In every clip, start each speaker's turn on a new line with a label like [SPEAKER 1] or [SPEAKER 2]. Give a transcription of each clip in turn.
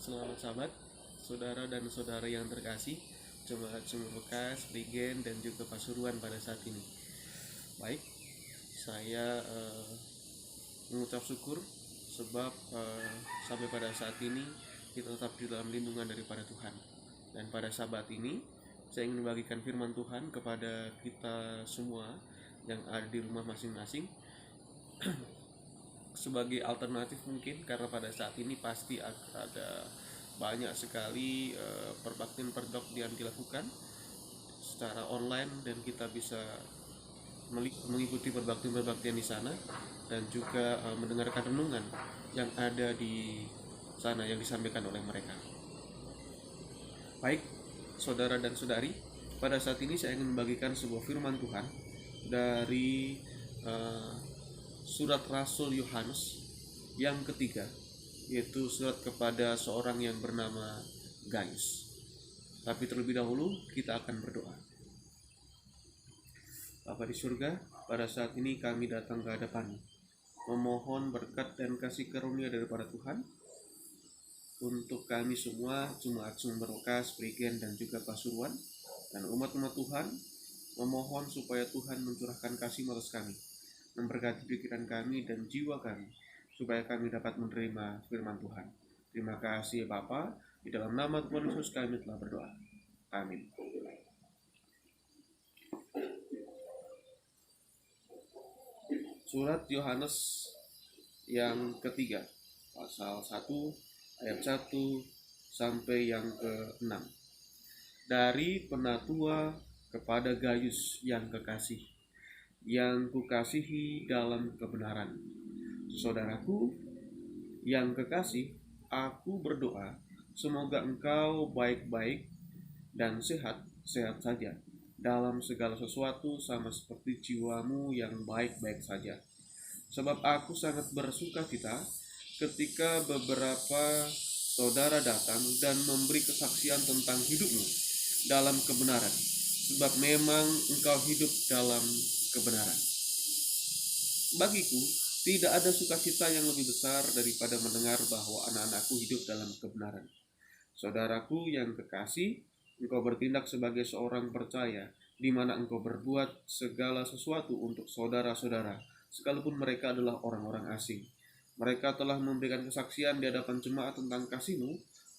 [SPEAKER 1] Selamat sahabat, saudara dan saudara yang terkasih, Jemaat Sumur Bekas, Prigen, dan juga Pasuruan pada saat ini. Baik, saya mengucap syukur sebab sampai pada saat ini kita tetap di dalam lindungan daripada Tuhan. Dan pada saat ini, saya ingin membagikan firman Tuhan kepada kita semua yang ada di rumah masing-masing sebagai alternatif mungkin, karena pada saat ini pasti ada banyak sekali perbaktian dilakukan secara online dan kita bisa mengikuti perbaktian di sana dan juga mendengarkan renungan yang ada di sana yang disampaikan oleh mereka. Baik, saudara dan saudari, pada saat ini saya ingin membagikan sebuah firman Tuhan dari surat Rasul Yohanes yang ketiga, yaitu surat kepada seorang yang bernama Gaius. Tapi terlebih dahulu kita akan berdoa. Bapa di surga, pada saat ini kami datang ke hadapan-Mu, memohon berkat dan kasih karunia daripada Tuhan untuk kami semua, Jemaat Sumber Bekas, Prigen, dan juga Pasuruan, dan umat-umat Tuhan, memohon supaya Tuhan mencurahkan kasih atas kami, memberkati pikiran kami dan jiwa kami, supaya kami dapat menerima firman Tuhan. Terima kasih ya Bapa, di dalam nama Tuhan Yesus kami telah berdoa. Amin. Surat Yohanes yang ketiga, pasal 1 ayat 1 sampai yang ke-6. Dari penatua kepada Gaius yang kekasih, yang kukasihi dalam kebenaran. Saudaraku yang kekasih, aku berdoa semoga engkau baik-baik dan sehat-sehat saja dalam segala sesuatu, sama seperti jiwamu yang baik-baik saja. Sebab aku sangat bersuka cita ketika beberapa saudara datang dan memberi kesaksian tentang hidupmu dalam kebenaran, sebab memang engkau hidup dalam kebenaran. Bagiku tidak ada sukacita yang lebih besar daripada mendengar bahwa anak-anakku hidup dalam kebenaran. Saudaraku yang kekasih, engkau bertindak sebagai seorang percaya, di mana engkau berbuat segala sesuatu untuk saudara-saudara, sekalipun mereka adalah orang-orang asing. Mereka telah memberikan kesaksian di hadapan jemaat tentang kasih-Mu,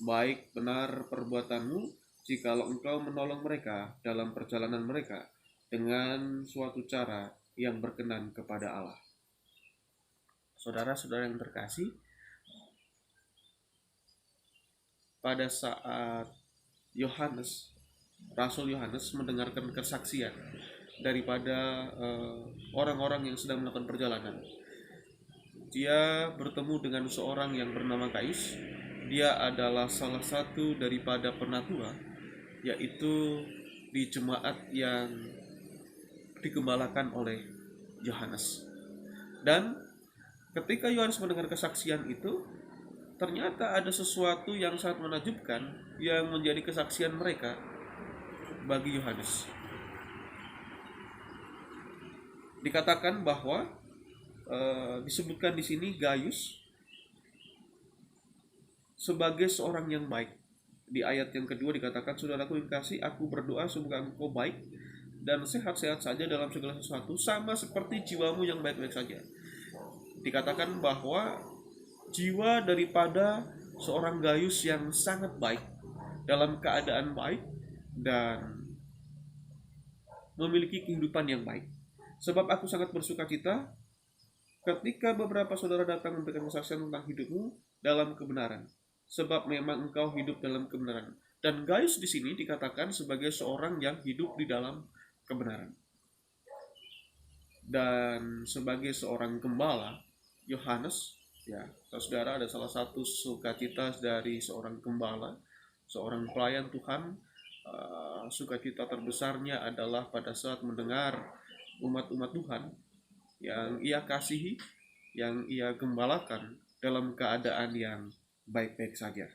[SPEAKER 1] baik benar perbuatanmu, jikalau engkau menolong mereka dalam perjalanan mereka dengan suatu cara yang berkenan kepada Allah. Saudara-saudara yang terkasih, pada saat Rasul Yohanes mendengarkan kesaksian daripada orang-orang yang sedang melakukan perjalanan, dia bertemu dengan seorang yang bernama Gaius. Dia adalah salah satu daripada penatua, yaitu di jemaat yang digembalakan oleh Yohanes. Dan ketika Yohanes mendengar kesaksian itu, ternyata ada sesuatu yang sangat menakjubkan yang menjadi kesaksian mereka bagi Yohanes. Dikatakan bahwa disebutkan di sini Gaius sebagai seorang yang baik. Di ayat yang kedua dikatakan, saudaraku yang kasih, aku berdoa semoga engkau baik dan sehat-sehat saja dalam segala sesuatu, sama seperti jiwamu yang baik-baik saja. Dikatakan bahwa jiwa daripada seorang Gaius yang sangat baik, dalam keadaan baik dan memiliki kehidupan yang baik. Sebab aku sangat bersuka cita ketika beberapa saudara datang memberikan kesaksian tentang hidupmu dalam kebenaran, sebab memang engkau hidup dalam kebenaran. Dan Gaius di sini dikatakan sebagai seorang yang hidup di dalam kebenaran. Dan sebagai seorang gembala, Yohanes, ya, saudara, ada salah satu sukacita dari seorang gembala, seorang pelayan Tuhan. Sukacita terbesarnya adalah pada saat mendengar umat-umat Tuhan yang ia kasihi, yang ia gembalakan dalam keadaan yang baik-baik saja.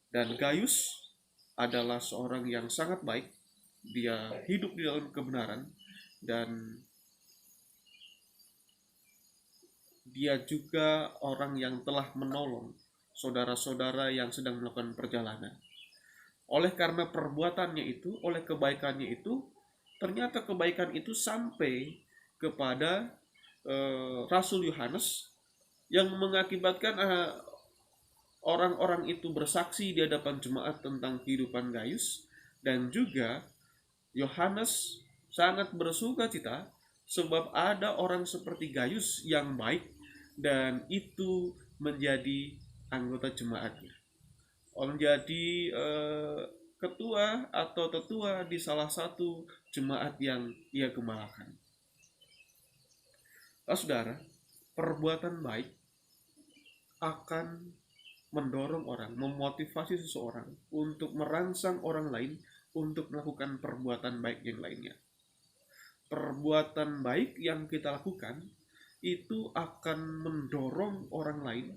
[SPEAKER 1] Dan Gaius adalah seorang yang sangat baik. Dia hidup di dalam kebenaran dan dia juga orang yang telah menolong saudara-saudara yang sedang melakukan perjalanan. Oleh karena perbuatannya itu, oleh kebaikannya itu, ternyata kebaikan itu sampai kepada Rasul Yohanes yang mengakibatkan orang-orang itu bersaksi di hadapan jemaat tentang kehidupan Gaius, dan juga Yohanes sangat bersuka cita sebab ada orang seperti Gaius yang baik dan itu menjadi anggota jemaatnya, menjadi ketua atau tetua di salah satu jemaat yang ia gembalakan. Saudara, perbuatan baik akan mendorong orang, memotivasi seseorang untuk merangsang orang lain untuk melakukan perbuatan baik yang lainnya. Perbuatan baik yang kita lakukan itu akan mendorong orang lain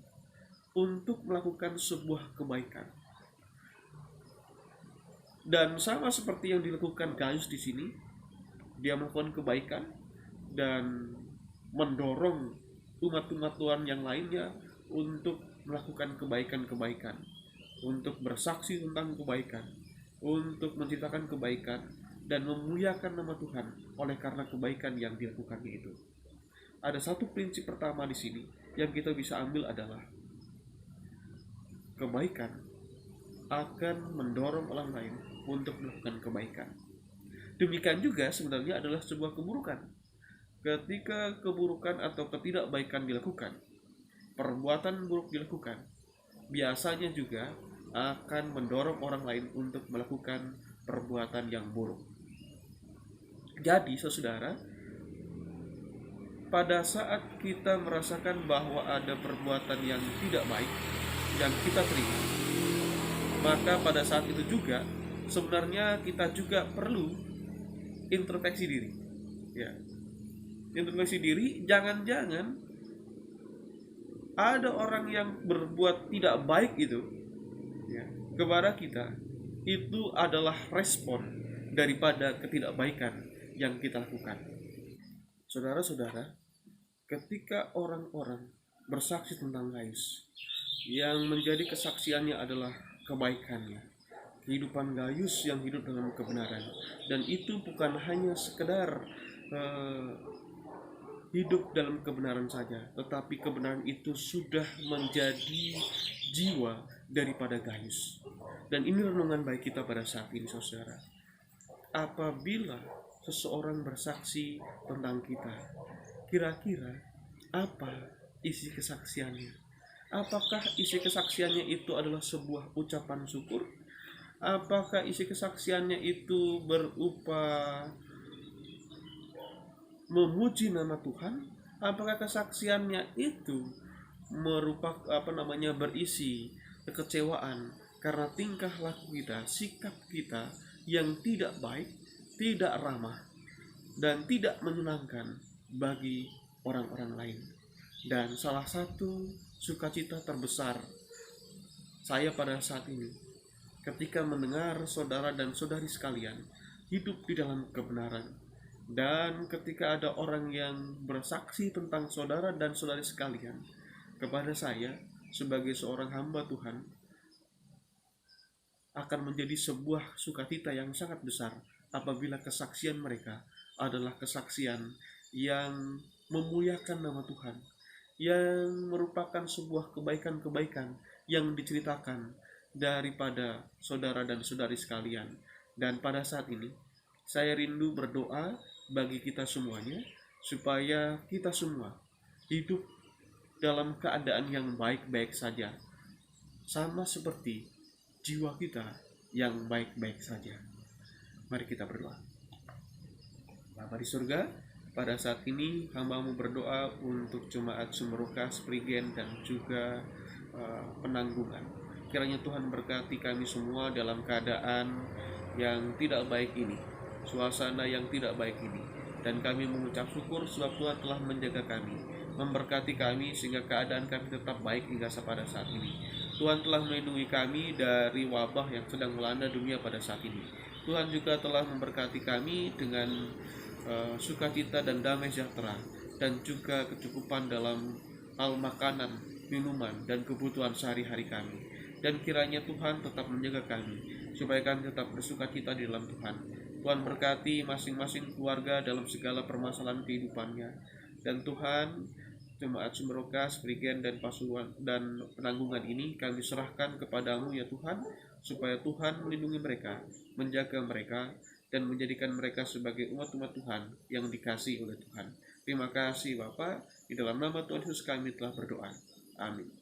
[SPEAKER 1] untuk melakukan sebuah kebaikan. Dan sama seperti yang dilakukan Gaius di sini, dia melakukan kebaikan dan mendorong umat-umat Tuhan yang lainnya untuk melakukan kebaikan-kebaikan, untuk bersaksi tentang kebaikan, untuk menciptakan kebaikan dan memuliakan nama Tuhan oleh karena kebaikan yang dilakukannya itu. Ada satu prinsip pertama di sini yang kita bisa ambil adalah kebaikan akan mendorong orang lain untuk melakukan kebaikan. Demikian juga sebenarnya adalah sebuah keburukan. Ketika keburukan atau ketidakbaikan dilakukan, perbuatan buruk dilakukan, biasanya juga akan mendorong orang lain untuk melakukan perbuatan yang buruk. Jadi, saudara, pada saat kita merasakan bahwa ada perbuatan yang tidak baik yang kita terima, maka pada saat itu juga sebenarnya kita juga perlu introspeksi diri. Ya. Introspeksi diri, jangan-jangan ada orang yang berbuat tidak baik itu kepada kita, itu adalah respon daripada ketidakbaikan yang kita lakukan. Saudara-saudara, ketika orang-orang bersaksi tentang Gaius, yang menjadi kesaksiannya adalah kebaikannya, kehidupan Gaius yang hidup dalam kebenaran, dan itu bukan hanya sekedar hidup dalam kebenaran saja, tetapi kebenaran itu sudah menjadi jiwa daripada Gaius. Dan ini renungan baik kita pada saat ini, saudara. Apabila seseorang bersaksi tentang kita, kira-kira apa isi kesaksiannya? Apakah isi kesaksiannya itu adalah sebuah ucapan syukur? Apakah isi kesaksiannya itu berupa memuji nama Tuhan? Apakah kesaksiannya itu merupakan berisi kekecewaan karena tingkah laku kita, sikap kita yang tidak baik, tidak ramah, dan tidak menyenangkan bagi orang-orang lain? Dan salah satu sukacita terbesar saya pada saat ini ketika mendengar saudara dan saudari sekalian hidup di dalam kebenaran, dan ketika ada orang yang bersaksi tentang saudara dan saudari sekalian kepada saya sebagai seorang hamba Tuhan, akan menjadi sebuah sukacita yang sangat besar apabila kesaksian mereka adalah kesaksian yang memuliakan nama Tuhan, yang merupakan sebuah kebaikan-kebaikan yang diceritakan daripada saudara dan saudari sekalian. Dan pada saat ini saya rindu berdoa bagi kita semuanya, supaya kita semua hidup dalam keadaan yang baik-baik saja, sama seperti jiwa kita yang baik-baik saja. Mari kita berdoa. Bapa di surga, pada saat ini hamba-Mu berdoa untuk jemaat Sumeruka, Prigen, dan juga Penanggungan. Kiranya Tuhan berkati kami semua dalam keadaan yang tidak baik ini, suasana yang tidak baik ini, dan kami mengucap syukur sebab Tuhan telah menjaga kami, memberkati kami sehingga keadaan kami tetap baik hingga pada saat ini. Tuhan telah melindungi kami dari wabah yang sedang melanda dunia pada saat ini. Tuhan juga telah memberkati kami dengan sukacita dan damai sejahtera, dan juga kecukupan dalam hal makanan minuman, dan kebutuhan sehari-hari kami. Dan kiranya Tuhan tetap menjaga kami, supaya kami tetap bersukacita di dalam Tuhan. Tuhan berkati masing-masing keluarga dalam segala permasalahan kehidupannya. Dan Tuhan, Jemaat Sumberokas, Prigen, dan Pasuruan dan penanggungan ini kami serahkan kepadamu ya Tuhan, supaya Tuhan melindungi mereka, menjaga mereka, dan menjadikan mereka sebagai umat-umat Tuhan yang dikasihi oleh Tuhan. Terima kasih Bapa, di dalam nama Tuhan Yesus kami telah berdoa. Amin.